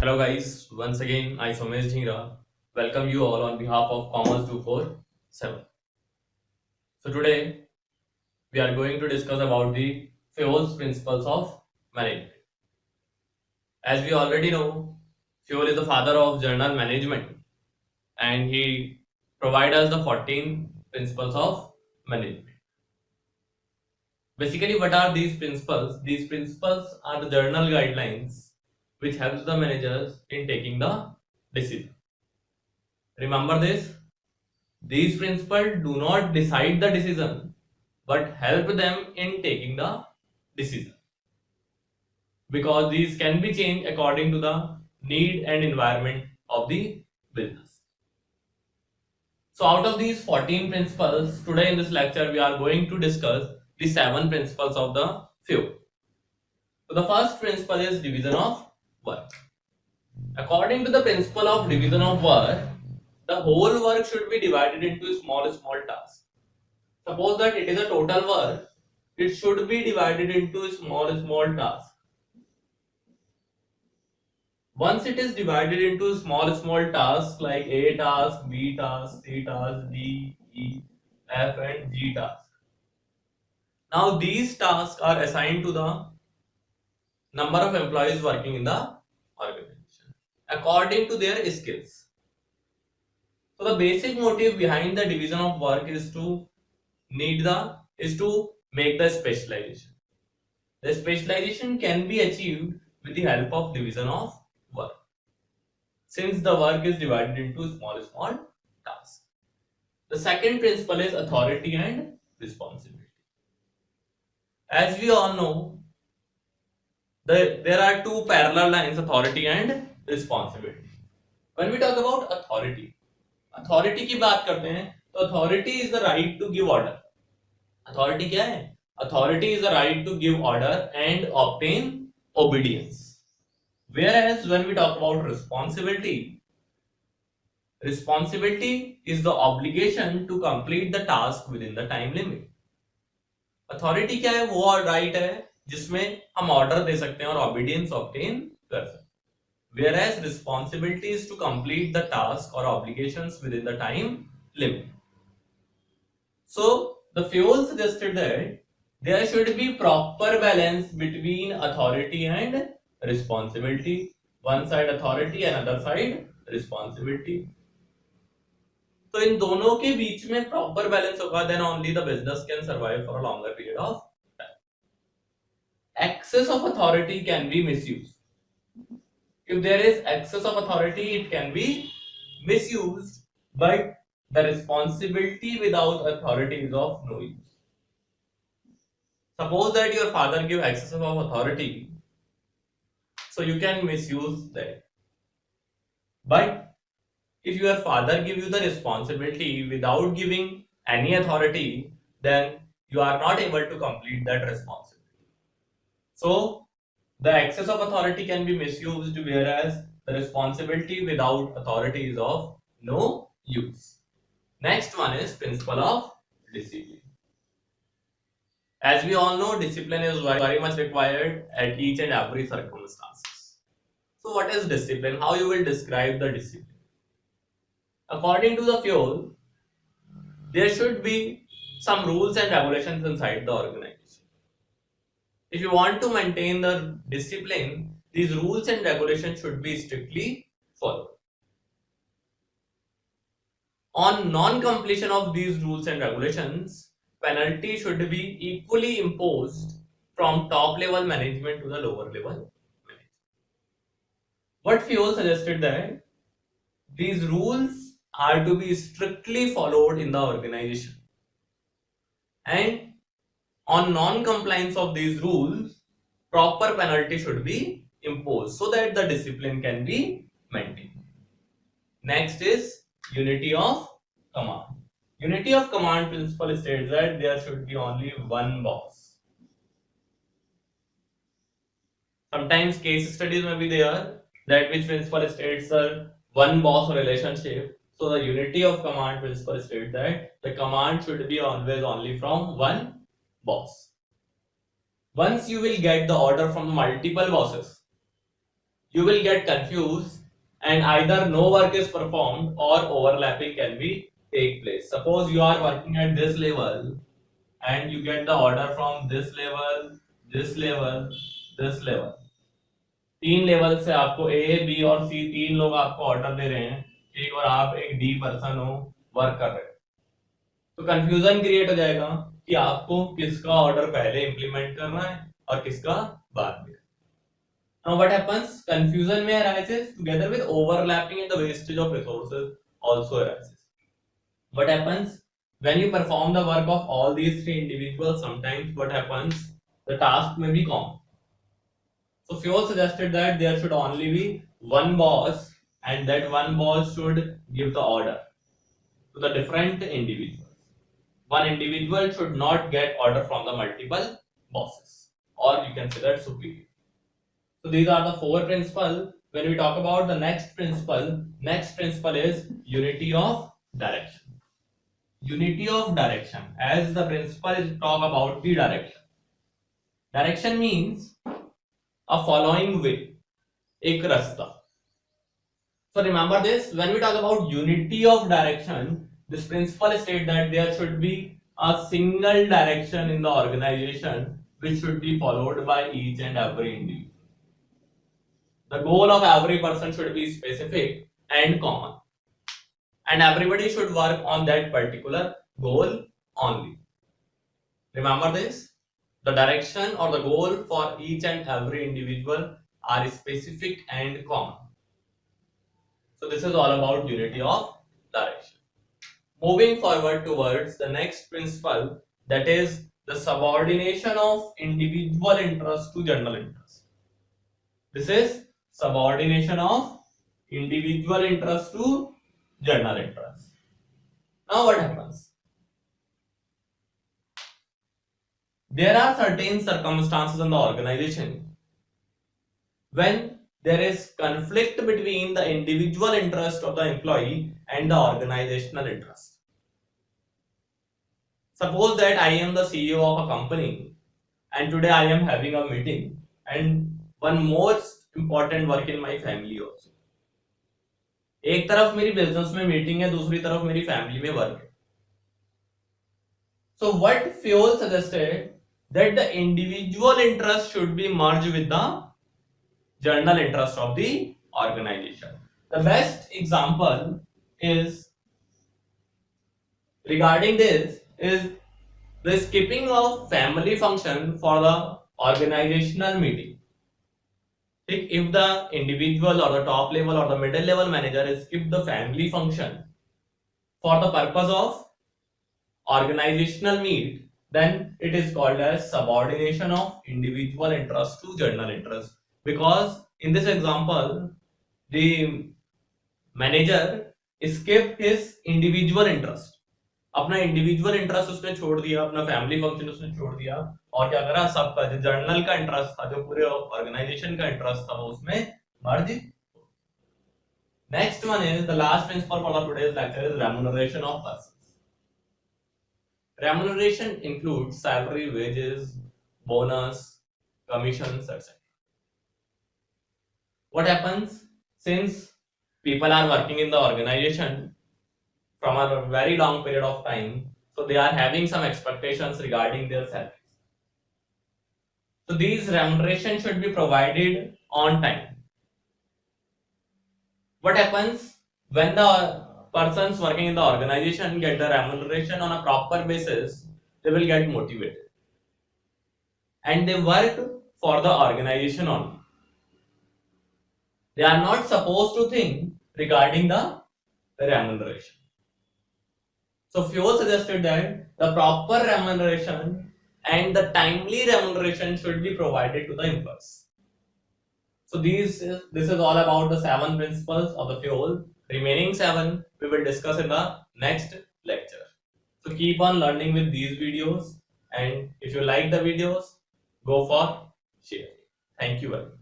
Hello guys, once again I Somesh Dhingra welcome you all on behalf of Commerce 247. So today we are going to discuss about the Fewell's principles of management. As we already know, Fewell is the father of journal management and he provides us the 14 principles of management. Basically, what are these principles? These principles are the journal guidelines which helps the managers in taking the decision. Remember this. These principles do not decide the decision but help them in taking the decision because these can be changed according to the need and environment of the business. So, out of these 14 principles, today in this lecture, we are going to discuss the 7 principles of the few. So, the first principle is division of work. According to the principle of division of work, the whole work should be divided into small tasks. Suppose that it is a total work, it should be divided into small tasks. Once it is divided into small tasks like A task, B task, C task, D, E, F and G task. Now these tasks are assigned to the number of employees working in the organization according to their skills. So the basic motive behind the division of work is to make the specialization. The specialization can be achieved with the help of division of work, since the work is divided into small tasks. The second principle is authority and responsibility. As we all know, there are two parallel lines, authority and responsibility. When we talk about authority की बात करते हैं तो authority is the right to give order. Authority क्या है? Authority is the right to give order and obtain obedience. Whereas when we talk about responsibility is the obligation to complete the task within the time limit. Authority क्या है? वो right है जिसमें हम order दे सकते हैं और obedience obtain कर सकते हैं. Whereas responsibility is to complete the task or obligations within the time limit. So the Fewell suggested that there should be proper balance between authority and responsibility. One side authority and other side responsibility. तो इन दोनों के बीच में proper balance होगा, then only the business can survive for a longer period of time. Excess of authority can be misused. If there is excess of authority, it can be misused, but the responsibility without authority is of no use. Suppose that your father give excess of authority, so you can misuse that. But if your father give you the responsibility without giving any authority, then you are not able to complete that responsibility. So the excess of authority can be misused, whereas the responsibility without authority is of no use. Next one is principle of discipline. As we all know, discipline is very much required at each and every circumstances. So what is discipline? How you will describe the discipline? According to the Fewell, there should be some rules and regulations inside the organization. If you want to maintain the discipline, these rules and regulations should be strictly followed. On non-completion of these rules and regulations, penalty should be equally imposed from top level management to the lower level management. What Fewell suggested that these rules are to be strictly followed in the organization, and on non-compliance of these rules, proper penalty should be imposed so that the discipline can be maintained. Next is unity of command. Unity of command principle states that there should be only one boss. Sometimes case studies may be there that which principle states one boss relationship. So the unity of command principle states that the command should be always only from one boss. Once you will get the order from multiple bosses, you will get confused and either no work is performed or overlapping can be take place. Suppose you are working at this level and you get the order from this level, this level, this level. तीन level से आपको A B और सी तीन लोग आपको order दे रहे हैं, ठीक, और आप एक डी पर्सन हो, वर्क कर रहे हो, तो कंफ्यूजन क्रिएट हो जाएगा कि आपको किसका ऑर्डर पहले इंप्लीमेंट करना है और किसका बाद में. Now what happens? Confusion may arises together with overlapping and the wastage of resources also arises. What happens when you perform the work of all these three individuals? Sometimes what happens? The task may be common. So Fiol suggested that there should only be one boss, and that one boss should give the order to the different individuals. One individual should not get order from the multiple bosses, or you can say that superior. So these are the four principles. When we talk about the next principle is unity of direction. Unity of direction, as the principle is talk about the direction. Direction means a following way, ek rasta. So remember this, when we talk about unity of direction, this principle states that there should be a single direction in the organization which should be followed by each and every individual. The goal of every person should be specific and common, and everybody should work on that particular goal only. Remember this, the direction or the goal for each and every individual are specific and common. So this is all about unity of direction. Moving forward towards the next principle, that is the subordination of individual interest to general interest. This is subordination of individual interest to general interest. Now what happens? There are certain circumstances in the organization when there is conflict between the individual interest of the employee and the organizational interest. Suppose that I am the CEO of a company and today I am having a meeting and one most important work in my family also. एक तरफ मेरी business में meeting है, दूसरी तरफ मेरी family में work है. So what Fiol suggested that the individual interest should be merged with the general interest of the organization. The best example is regarding this is the skipping of family function for the organizational meeting. If the individual or the top level or the middle level manager is skip the family function for the purpose of organizational meet, then it is called as subordination of individual interest to general interest. Because in this example, the manager skipped his individual interest. अपना individual interest उसने छोड़ दिया, अपना family function उसने छोड़ दिया, और क्या करा, सबका जो जर्नल का इंटरेस्ट था, जो पूरे ऑर्गेनाइजेशन का इंटरेस्ट था, वो उसमें merge. Next one is the last principle for the today's lecture is remuneration of persons. Remuneration includes salary, wages, bonus, commissions, etc. What happens since people are working in the organization from a very long period of time, so they are having some expectations regarding their salaries. So these remuneration should be provided on time. What happens when the persons working in the organization get the remuneration on a proper basis? They will get motivated and they work for the organization only. They are not supposed to think regarding the remuneration. So Fiol suggested that the proper remuneration and the timely remuneration should be provided to the employees. So this is all about the 7 principles of the Fiol. Remaining 7 we will discuss in the next lecture. So keep on learning with these videos, and if you like the videos, go for share. Thank you very much.